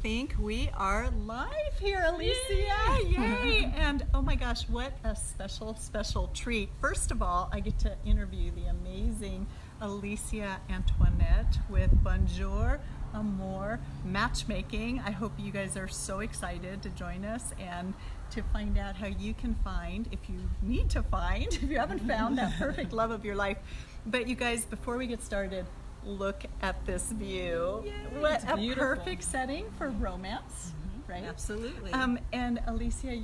think we are live here, Alisia. Yay! And oh my gosh, what a special treat. First of all, I get to interview the amazing Alisia Antoinette with Bonjour Amour Matchmaking. I hope you guys are so excited to join us and to find out how you can find, if you need to find, if you haven't found that perfect love of your life. But you guys, before we get started, look at this view. Yay, what a beautiful. Perfect setting for romance, right? Absolutely. And Alisia,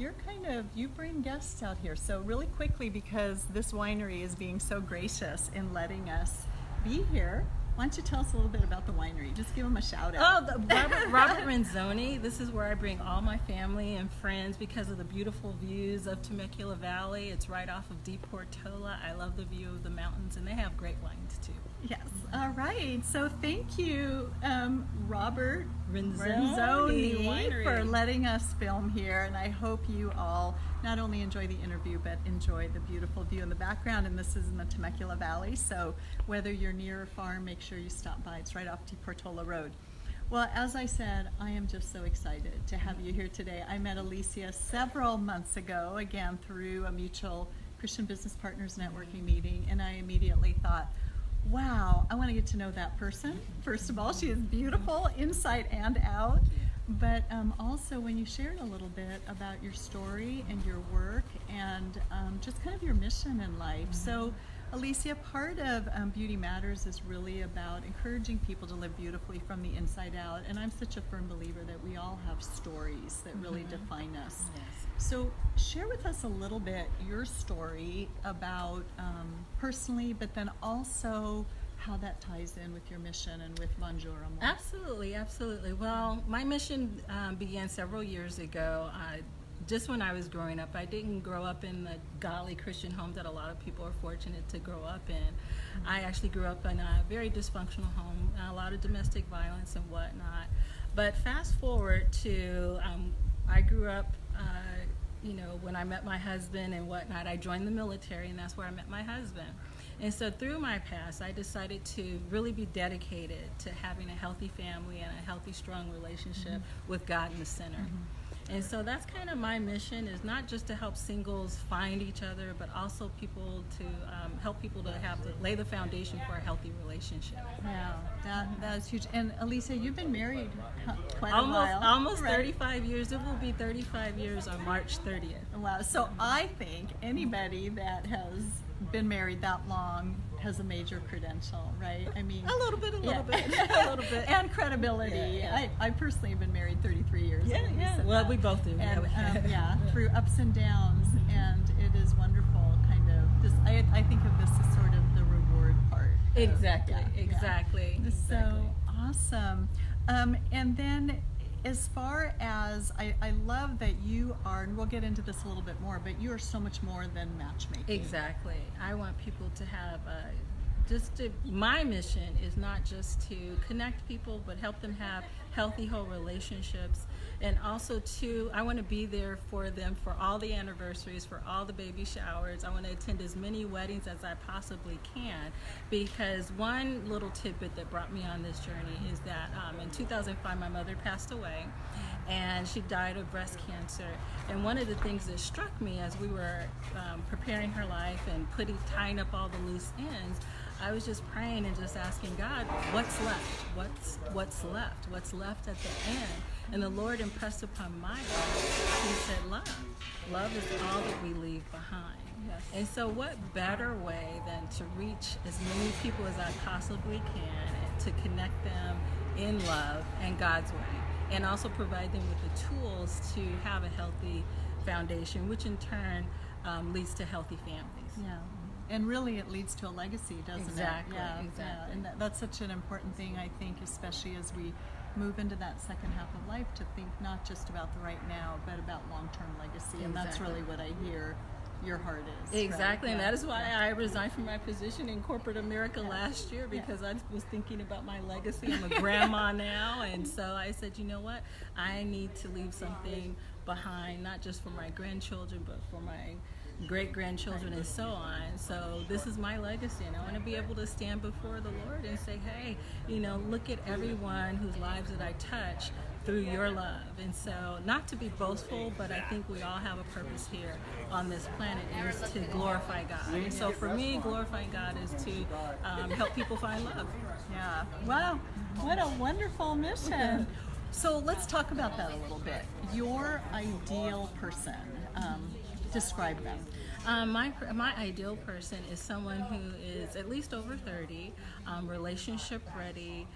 you bring guests out here. So really quickly, because this winery is being so gracious in letting us be here, why don't you tell us a little bit about the winery? Just give them a shout out. Robert Renzoni. This is where I bring all my family and friends because of the beautiful views of Temecula Valley. It's right off of Deep Portola. I love the view of the mountains, and they have great wines too. Yes. All right. So thank you, Robert Renzoni Winery, for letting us film here. And I hope you all not only enjoy the interview, but enjoy the beautiful view in the background. And this is in the Temecula Valley. So whether you're near or far, make sure you stop by. It's right off Deep Portola Road. Well, as I said, I am just so excited to have you here today. I met Alisia several months ago, again, through a mutual Christian Business Partners networking meeting. And I immediately thought, wow, I want to get to know that person. First of all, she is beautiful inside and out. But also when you shared a little bit about your story and your work and just kind of your mission in life. So Alisia, part of Beauty Matters is really about encouraging people to live beautifully from the inside out. And I'm such a firm believer that we all have stories that really define us. Yes. So share with us a little bit your story about personally, but then also how that ties in with your mission and with Bonjour Amour. Absolutely. Well, my mission began several years ago. Just when I was growing up, I didn't grow up in the godly Christian home that a lot of people are fortunate to grow up in. I actually grew up in a very dysfunctional home, a lot of domestic violence and whatnot. But fast forward to, I grew up, when I met my husband and whatnot, I joined the military, and that's where I met my husband. And so through my past, I decided to really be dedicated to having a healthy family and a healthy, strong relationship with God in the center. And so that's kind of my mission, is not just to help singles find each other, but also people to help people to lay the foundation for a healthy relationship. Yeah, that is huge. And Alisia, you've been married quite a Almost while. Almost right? 35 years. It will be 35 years on March 30th. Wow. So I think anybody that has been married that long has a major credential, right? I mean, A little bit. And credibility. Yeah. I personally have been married 33 years. Yeah. Well, we both do. And through ups and downs, and it is wonderful. Kind of this. I think of this as sort of the reward part. Exactly. So awesome. And then, as far as I love that you are, and we'll get into this a little bit more, but you are so much more than matchmaking. Exactly. I want people to have my mission is not just to connect people, but help them have healthy, whole relationships. And also, too, I want to be there for them for all the anniversaries, for all the baby showers. I want to attend as many weddings as I possibly can, because one little tidbit that brought me on this journey is that in 2005, my mother passed away, and she died of breast cancer. And one of the things that struck me as we were preparing her life and tying up all the loose ends, I was just praying and just asking God, what's left? What's left? What's left at the end? And the Lord impressed upon my heart, He said, love. Love is all that we leave behind. Yes. And so what better way than to reach as many people as I possibly can and to connect them in love and God's way, and also provide them with the tools to have a healthy foundation, which in turn leads to healthy families. Yeah. And really it leads to a legacy, doesn't it? Exactly. Yeah. And that's such an important thing, I think, especially as we move into that second half of life, to think not just about the right now, but about long-term legacy. And that's really what I hear your heart is. Exactly. Right? And that is why I resigned from my position in corporate America last year, because I was thinking about my legacy. I'm a grandma now, and so I said, you know what, I need to leave something behind, not just for my grandchildren, but for my great-grandchildren and so on. So this is my legacy, and I want to be able to stand before the Lord and say, hey, look at everyone whose lives that I touch through your love. And so, not to be boastful, but I think we all have a purpose here on this planet, is to glorify God. And so for me, glorifying God is to help people find love. Yeah. Wow. What a wonderful mission. So let's talk about that a little bit. Your ideal person. Describe them. My ideal person is someone who is at least over 30, relationship ready,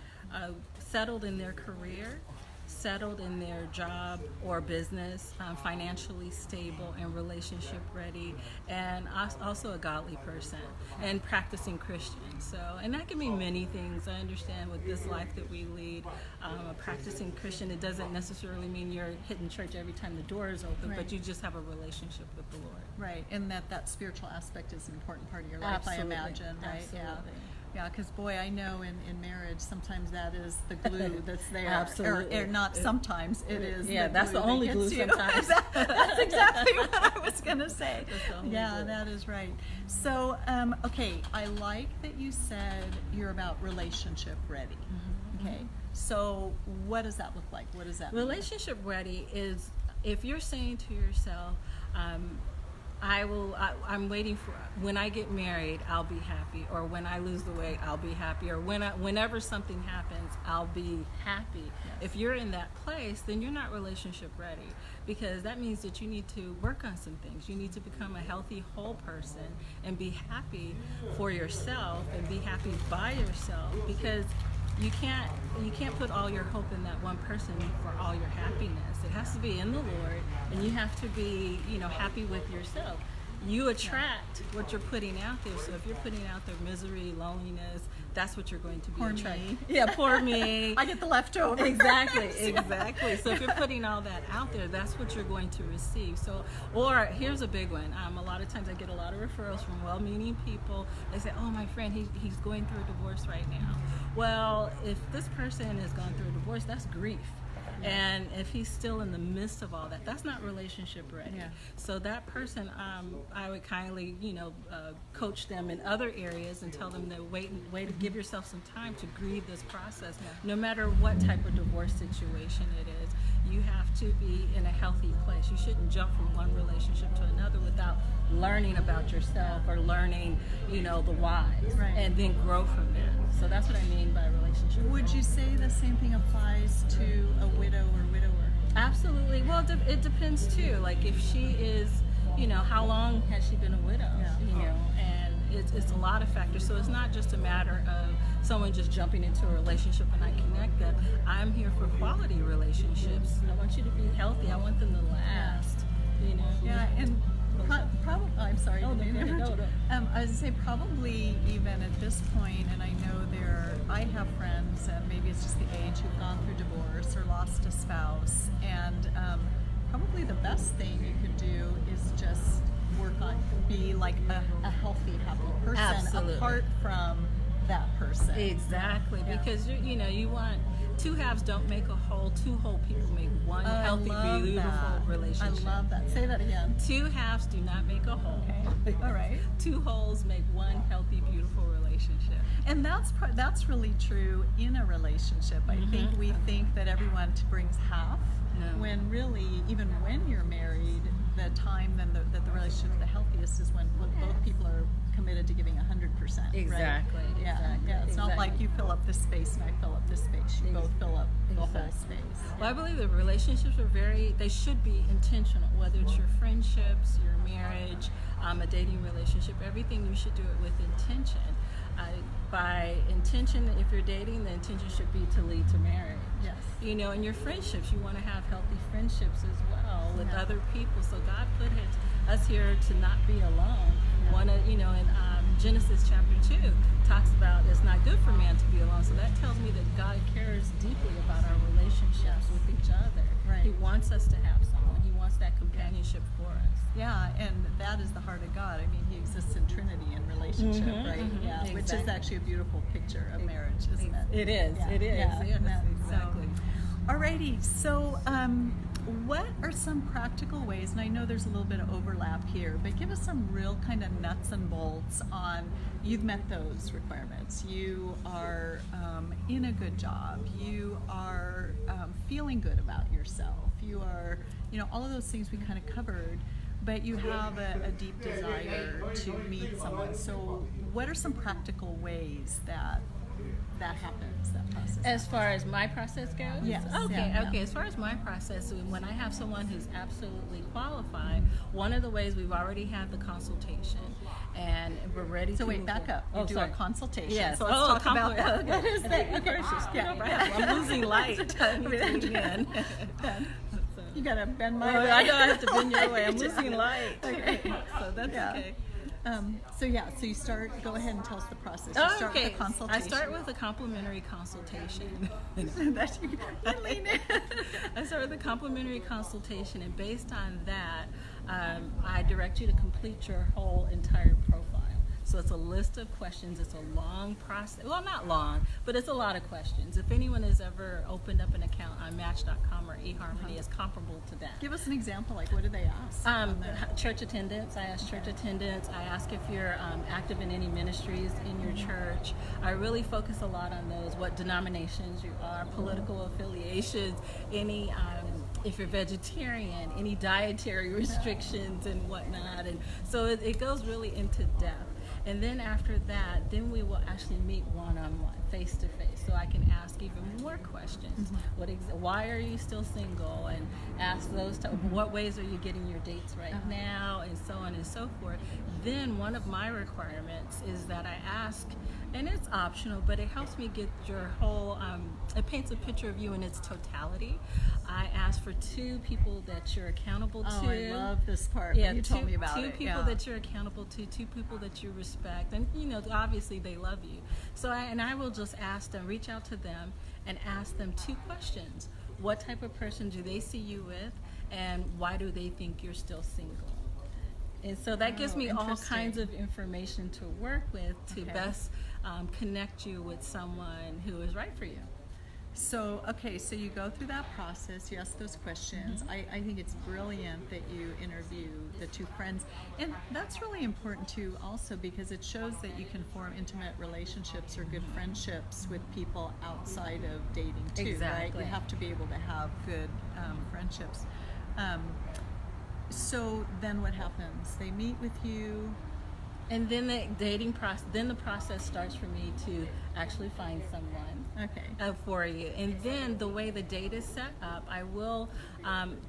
settled in their career, settled in their job or business, financially stable and relationship ready, and also a godly person and practicing Christian. So, and that can mean many things. I understand with this life that we lead, a practicing Christian, it doesn't necessarily mean you're hitting church every time the door is open, Right. but you just have a relationship with the Lord. Right, and that spiritual aspect is an important part of your life, Absolutely. I imagine, right? Absolutely. Yeah, because boy, I know in marriage, sometimes that is the glue that's there. Absolutely. Or not sometimes, it is. Yeah, the that's glue the only that glue gets you. sometimes. That's exactly what I was going to say. That's the only Yeah, glue. that is right. So, okay, I like that you said you're about relationship ready. Okay, so what does that look like? What does that mean? Relationship ready is if you're saying to yourself, I'm waiting for, when I get married, I'll be happy, or when I lose the weight, I'll be happy, or whenever something happens, I'll be happy. Yes. If you're in that place, then you're not relationship ready, because that means that you need to work on some things. You need to become a healthy, whole person and be happy for yourself and be happy by yourself, because you can't put all your hope in that one person for all your happiness. It has to be in the Lord, and you have to be, happy with yourself. You attract what you're putting out there. So if you're putting out there misery, loneliness, that's what you're going to be Poor attracting. me. Yeah, poor me. I get the leftovers. Exactly. So if you're putting all that out there, that's what you're going to receive. So, or here's a big one. A lot of times I get a lot of referrals from well-meaning people. They say, "Oh, my friend, he's going through a divorce right now." Well, if this person has gone through a divorce, that's grief. And if he's still in the midst of all that, that's not relationship ready. Yeah. So that person, I would kindly, coach them in other areas and tell them to wait to give yourself some time to grieve this process. No matter what type of divorce situation it is, you have to be in a healthy place. You shouldn't jump from one relationship to another without learning about yourself or learning, the whys, Right. and then grow from that. So that's what I mean by relationship. Would you say the same thing applies to a widow or widower? Absolutely. Well, it depends too. Like if she is, how long has she been a widow? Yeah. And it's a lot of factors. So it's not just a matter of someone just jumping into a relationship and I connect them. I'm here for quality relationships. I want you to be healthy. I want them to last. Yeah, and probably, I'm sorry. No, to interrupt no, you. no. I was going to say probably even at this point, and I know I have friends, and maybe it's just the age, who've gone through divorce or lost a spouse, and probably the best thing you could do is just work on, be like a healthy, happy person Absolutely. apart from that person. Exactly, Yeah. because you want two halves don't make a whole. Two whole people make one healthy, I love beautiful that. relationship. I love that. Say that again. Two halves do not make a whole. Okay. All right. Two wholes make one healthy, beautiful relationship. And that's really true in a relationship. I think we think that everyone brings half, No. when really, even when you're married, the time that the relationship is the healthiest is when both people are committed to giving 100%. Right? Exactly. Yeah. Exactly. Yeah. It's not like you fill up this space and I fill up this space. You both fill up the whole Exactly. space. Well, I believe that relationships they should be intentional, whether it's your friendships, your marriage, a dating relationship, everything, you should do it with intention. By intention, if you're dating, the intention should be to lead to marriage. Yes. In your friendships, you want to have healthy friendships as well with Yeah. other people. So God put us here to not be alone. In Genesis chapter 2 talks about it's not good for man to be alone. So that tells me that God cares deeply about our relationships with each other. Right. He wants us to have someone. He wants that companionship for us. Yeah, and that is the heart of God. I mean, He exists in Trinity in relationship, right? Yeah, which is Exactly. actually a beautiful picture of marriage, isn't it? It is. Yeah, It is. yeah, Yes, yeah. exactly. Alrighty, so what are some practical ways, and I know there's a little bit of overlap here, but give us some real kind of nuts and bolts on, you've met those requirements, you are in a good job, you are feeling good about yourself, you are, all of those things we kind of covered, but you have a deep desire to meet someone. So what are some practical ways that happens, that process? As far as my process goes? Yes. Okay, Yeah. okay. As far as my process, when I have someone who's absolutely qualified, one of the ways we've already had the consultation and we're ready So to wait, move back forward. up. You do a consultation. Yes. So let's talk about that. Okay. What is that? Okay, first, Yeah. I'm losing light. Ben. You gotta bend my way. I know I have to bend your way. I'm Yeah. losing light. Okay. So that's Yeah. okay. So you start, go ahead and tell us the process. You Oh, start okay. with a consultation. I start with a complimentary consultation. That you can lean in. I start with a complimentary consultation, and based on that, I direct you to complete your whole entire profile. So it's a list of questions. It's a long process. Well, not long, but it's a lot of questions. If anyone has ever opened up an account on Match.com or eHarmony, it's comparable to that. Give us an example, like what do they ask? on that? Church attendance. I ask church attendance. I ask if you're active in any ministries in your church. I really focus a lot on those, what denominations you are, political affiliations, any if you're vegetarian, any dietary restrictions and whatnot. And so it goes really into depth. And then after that, then we will actually meet one-on-one, face-to-face, so I can ask even more questions. Why are you still single? And ask those, what ways are you getting your dates right now? And so on and so forth. Then one of my requirements is that I ask, and it's optional, but it helps me get your whole, it paints a picture of you in its totality. I ask for 2 people that you're accountable to. Oh, I love this part. Yeah, when you told me about two it. people that you're accountable to, 2 people that you respect, and obviously they love you. So I will just ask them, reach out to them, and ask them 2 questions. What type of person do they see you with, and why do they think you're still single? And so that gives me all kinds of information to work with to best connect you with someone who is right for you. So you go through that process, you ask those questions. I think it's brilliant that you interview the 2 friends. And that's really important too also, because it shows that you can form intimate relationships or good friendships with people outside of dating too, Exactly. right? You have to be able to have good friendships. So then what happens? They meet with you. And then the process starts for me to actually find someone for you. And then the way the data is set up, I will,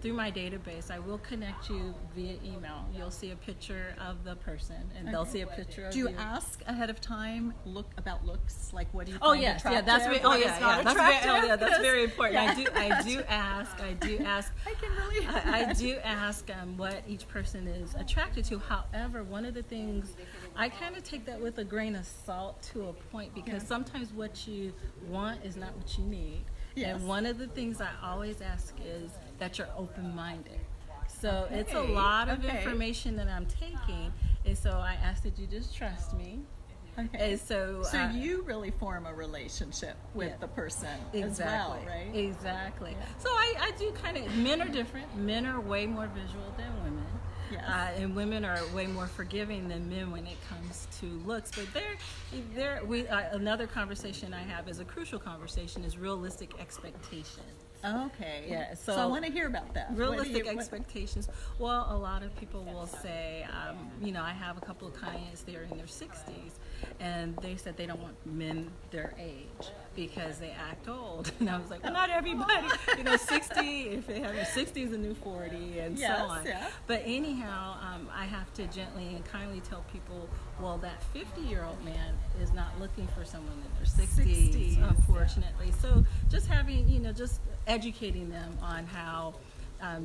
through my database, I will connect you via email. You'll see a picture of the person, and they'll see a picture of you. Do you ask ahead of time about looks? Like, what do you Oh find yes, attractive? that's very. Oh what yeah, is not that's attractive? that's very important. Yeah. I do ask. I can really. I do ask what each person is attracted to. However, one of the things I kind of take that with a grain of salt to a point, because sometimes what you want is not what you need. Yes. And one of the things I always ask is that you're open-minded. So it's a lot of information that I'm taking, and so I ask that you just trust me. Okay. And so you really form a relationship with the person as well, right? Exactly. Yeah. So I do kind of, men are different. Men are way more visual than women. Yes. And women are way more forgiving than men when it comes to looks. But another conversation I have is a crucial conversation is realistic expectations. Okay. Yeah, so I want to hear about that. Realistic expectations. Well, a lot of people will say, I have a couple of clients, they're in their 60s, and they said they don't want men their age because they act old. And I was like, well, not everybody. 60, if they have 60 is a new 40, and so on. Yeah. But anyhow, I have to gently and kindly tell people, well, that 50-year-old man is not looking for someone in their 60s, unfortunately. Yeah. So just having, just educating them on how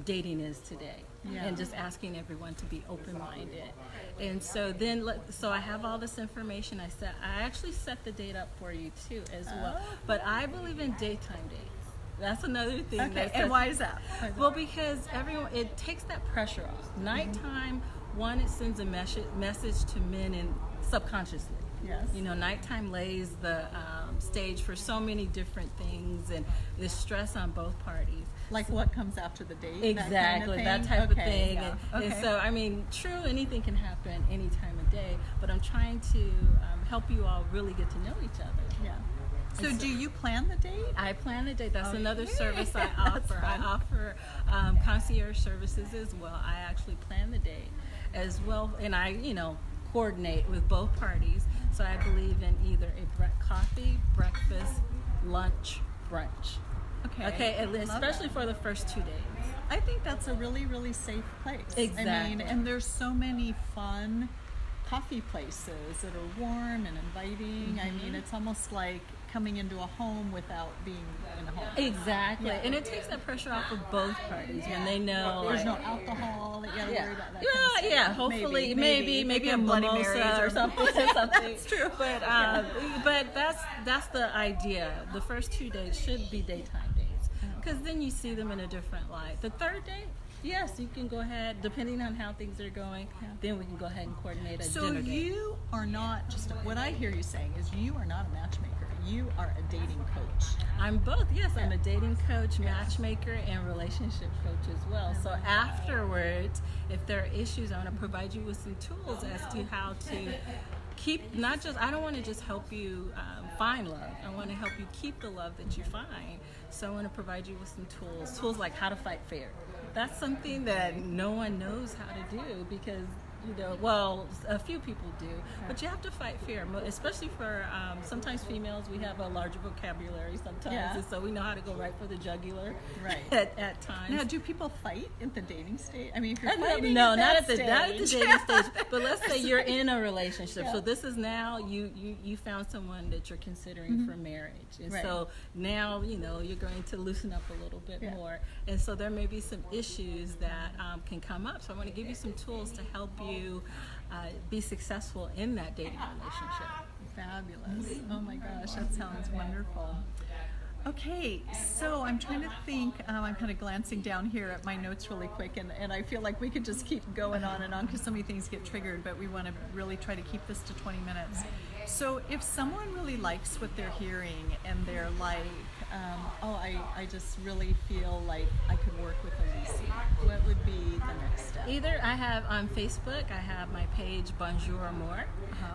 dating is today, and just asking everyone to be open-minded. And so then, so I have all this information. I actually set the date up for you too as well. But I believe in daytime dates. That's another thing. Okay, and why is that? Well, because it takes that pressure off. Nighttime, one, it sends a message to men and subconsciously. Yes. You know, nighttime lays the stage for so many different things, and there's stress on both parties. Like what comes after the date? Exactly, that, kind of thing? type of Okay, thing. yeah. And Okay. so, I mean, true, anything can happen any time of day, but I'm trying to help you all really get to know each other. Yeah. So do you plan the date? I plan the date. That's another Okay. service I That's offer. I fun. offer concierge services as well. I actually plan the date as well, and I, coordinate with both parties. So I believe in either a coffee, breakfast, lunch, brunch. Okay, and Love especially that. for the first 2 days. I think that's a really, really safe place. I mean, Exactly. and there's so many fun coffee places that are warm and inviting. I mean, it's almost like coming into a home without being in a home. Exactly, Yeah. and it takes that pressure off of both parties when they know. There's no like, alcohol that you gotta Yeah, worry about. That kind of stuff. yeah. Hopefully, maybe a Bloody mimosa Marys or something. That's true. But that's the idea. The first 2 days should be daytime dates, because then you see them in a different light. The third day, yes, you can go ahead, depending on how things are going. Yeah. Then we can go ahead and coordinate a So dinner date. you are not just, what I hear you saying is you are not a matchmaker. You are a dating coach. I'm both. Yes, I'm Yeah. a dating coach, matchmaker, and relationship coach as well. So afterwards, if there are issues, I want to provide you with some tools as to how to keep, not just, I don't want to just help you find love. I want to help you keep the love that you find. So I want to provide you with some tools like how to fight fair. That's something that no one knows how to do, because well, a few people do, but you have to fight fair, especially for sometimes females. We have a larger vocabulary sometimes, Yeah. and so we know how to go right for the jugular Right. at times. Now, do people fight at the dating stage? I mean, if you're No, fighting not that at the dating stage. But let's say you're in a relationship. Yeah. So this is now you found someone that you're considering for marriage, and Right. so now you're going to loosen up a little bit Yeah. more, and so there may be some issues that can come up. So I want to give you some tools to help you be successful in that dating relationship. Fabulous. Oh my gosh, that sounds wonderful. Okay, so I'm trying to think, I'm kind of glancing down here at my notes really quick, and I feel like we could just keep going on and on because so many things get triggered, but we want to really try to keep this to 20 minutes. So if someone really likes what they're hearing and they're like, I just really feel like I could work with Alisia, what would be the next step? Either I have on Facebook, I have my page Bonjour Amour,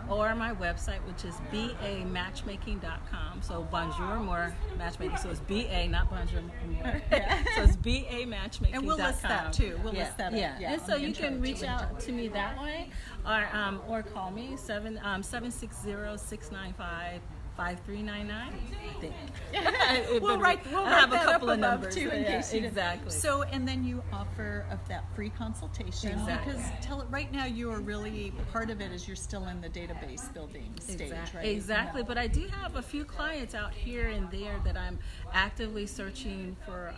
or my website, which is bamatchmaking.com. So Bonjour Amour Matchmaking. So it's BA, not Bonjour Amour. So it's bamatchmaking.com. And we'll list that too. We'll list that up. Yeah. Yeah, And on so the you intro can to reach link out to to me that way, or call me 760-695-5399. I think. We'll write I have a that couple up of above, numbers too, in case you didn't. exactly. So, and then you offer of that free consultation Exactly. because right now you are really part of it is you're still in the database building stage, right? Exactly. Yeah. But I do have a few clients out here and there that I'm actively searching for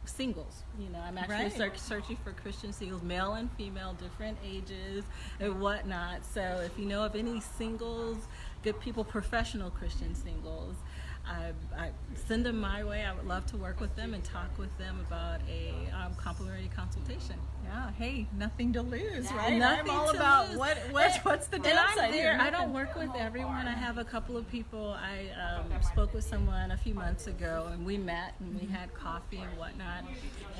singles. I'm actually Right. searching for Christian singles, male and female, different ages and whatnot. So if you know of any singles, good people, professional Christian singles, I send them my way. I would love to work with them and talk with them about a complimentary consultation. Yeah, hey, nothing to lose, right? Nothing I'm all to about lose. what's the And downside I'm here? there. I don't work with everyone. I have a couple of people. I spoke with someone a few months ago, and we met and we had coffee and whatnot.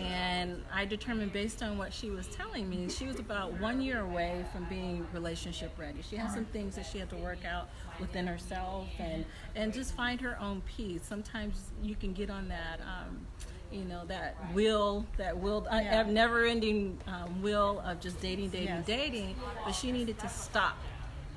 And I determined, based on what she was telling me, she was about 1 year away from being relationship ready. She had some things that she had to work out within herself and just find her own peace. Sometimes you can get on that. Yeah. Never-ending wheel of just dating, Yes. but she needed to stop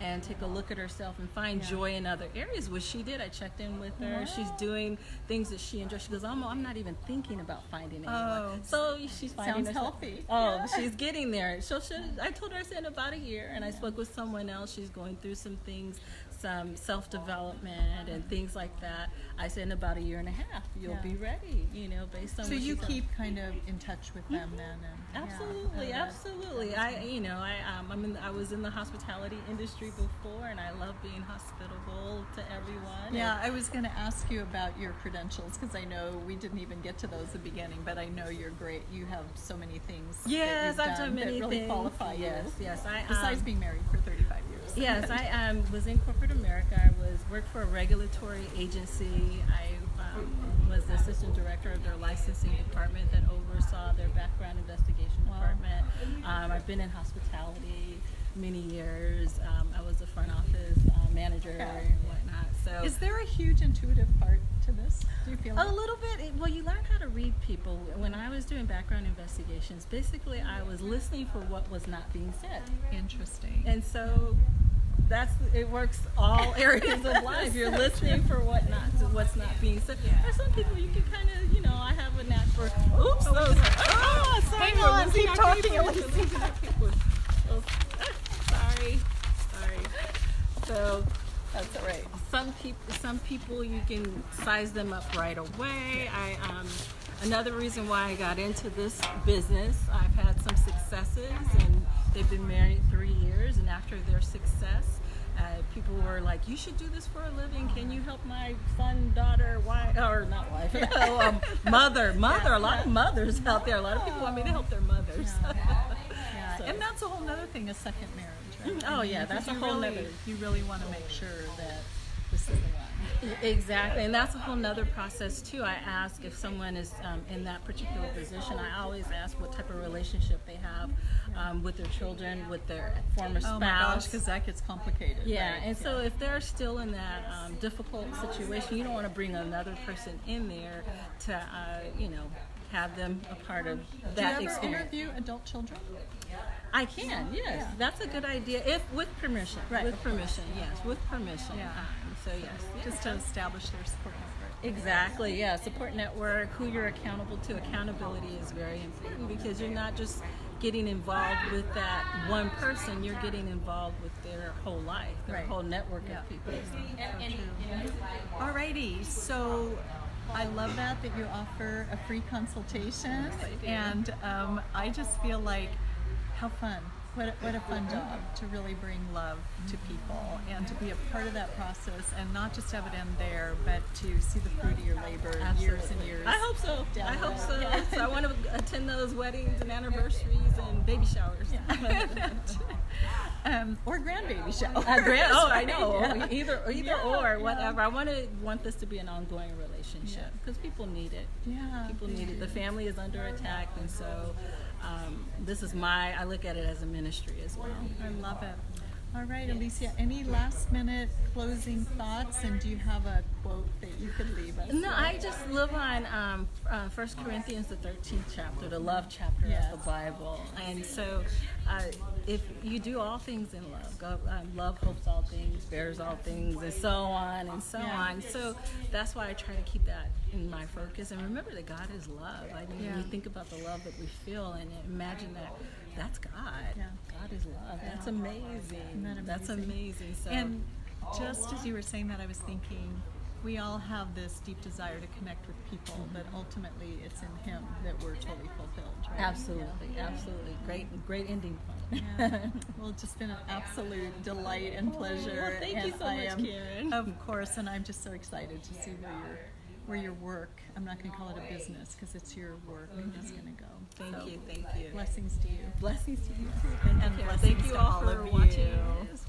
and take a look at herself and find joy in other areas, which she did. I checked in with her. Wow. She's doing things that she enjoys. She goes, I'm not even thinking about finding anyone. Oh. So she's finding Sounds herself. healthy. Oh, Yeah. she's getting there. So I told her, I said, in about a year, and I spoke with someone else. She's going through some things, some self-development and things like that. I said, in about a year and a half, you'll Yeah. be ready, based on So what you she said. keep kind of in touch with them then, and Absolutely, yeah, absolutely. I was in the hospitality industry before, and I love being hospitable to everyone. Yeah, I was going to ask you about your credentials because I know we didn't even get to those at the beginning, but I know you're great. You have so many things Yes, that I've you've done many that really things. qualify Yes, you. yes. Besides being married for 35 years. Yes, I was in corporate America. I worked for a regulatory agency. I was the assistant director of their licensing department that oversaw their background investigation department. I've been in hospitality many years. I was a front office manager and whatnot. So, is there a huge intuitive part to this? Do you feel a little bit? Well, you learn how to read people. When I was doing background investigations, basically I was listening for what was not being said. Interesting. And so it works all areas of life. You're listening for what's not being said. There's some people you can kind of, I have a knack for. Oops, those. Sorry, hang on, keep talking, Alisia. Sorry. So that's all right. some people you can size them up right away. Another reason why I got into this business, I've had some successes, and they've been married 3 years, and after their success, people were like, you should do this for a living. Can you help my son, daughter, wife, or not wife, mother. A lot of mothers out there. A lot of people want me to help their mothers. So. And that's a whole other thing, a second marriage, right? Oh, yeah, that's a whole nother. You really want to make sure that this is the one. Exactly, and that's a whole nother process too. I ask if someone is in that particular position. I always ask what type of relationship they have with their children, with their former spouse. Oh my gosh, because that gets complicated. Yeah, right? and so if they're still in that difficult situation, you don't want to bring another person in there to, have them a part of that Do you ever experience. interview adult children? I can, yes. Yeah. That's a good idea, if with permission. Right, With of course. permission, yes, with permission. Yeah. So yes. Just to establish their support network. Exactly, yeah. Support network, who you're accountable to. Accountability is very important because you're not just getting involved with that one person, you're getting involved with their whole life, their whole network of people. Alrighty, so I love that you offer a free consultation, Yes, I do. and I just feel like how fun. What a fun job to really bring love to people and to be a part of that process and not just have it end there, but to see the fruit of your labor years and years. I hope so. down I the hope road. so. Yeah. So I want to attend those weddings and anniversaries and baby showers. Or grandbaby showers. I know. Yeah. Either Yeah, or, whatever. I want this to be an ongoing relationship because people need it. Yeah, People they need it. do. The family is under attack, and so this is I look at it as a ministry as well. I love it. All right, Alisia, any last minute closing thoughts, and do you have a quote that you could leave us No, with? I just live on 1 Corinthians, the 13th chapter, the love chapter Yes. of the Bible. And so if you do all things in love, love hopes all things, bears all things, and so on and so on. So that's why I try to keep that in my focus. And remember that God is love. I mean, when you think about the love that we feel and imagine that's God. Yeah. God is love. That's amazing. Isn't that That's amazing? amazing. So, And just as you were saying that, I was thinking we all have this deep desire to connect with people, but ultimately it's in Him that we're totally fulfilled, right? absolutely. Great ending point. Yeah. Well, it's just been an absolute delight and pleasure. Well, thank you and so I much, am, Karen. Of course, and I'm just so excited to see where your work, I'm not going to call it a business because it's your work, is going to go. Thank So, you. Blessings to you. Blessings to you too. And Thank you, Karen. blessings Thank you to all all for of watching you. this.